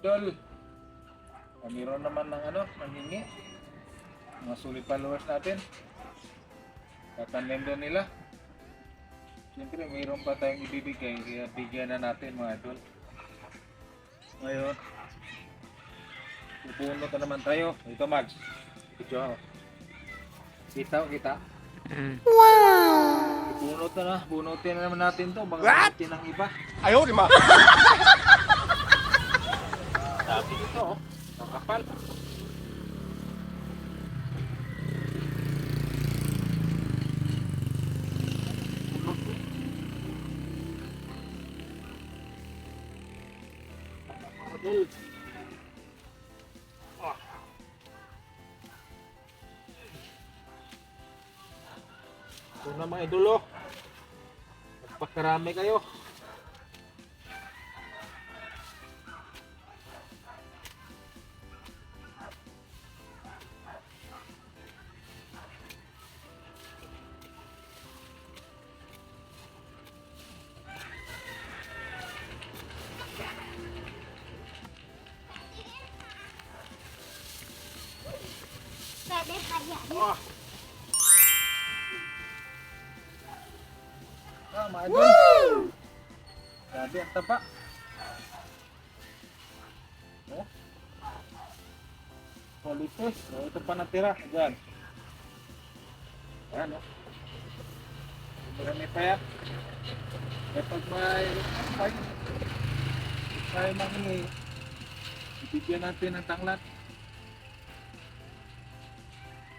idol. Mayroon naman ng nangingi. Mga solid followers natin. Tatanim doon nila. Siyempre, mayroon pa tayong ibibigay. Kaya bigyan na natin mga idol. Ngayon, pupunot na naman tayo. Ito Mags. Ito ako. Kita. Wow! Bunot na. Bunutin na naman natin to. Baka bunutin ng iba. Ayaw, lima! Sabi nito, nakapal. Ito na mga idolo. Magpakarami kayo. Ah, mga idol. Grabe ang taba. Oh. Politos. So, ito pa natira. Diyan. Ayan, oh. Marami pa yan. Kapag may mangingi, ibigyan natin ng tanglat.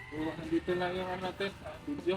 So, nandito lang yung natin, video.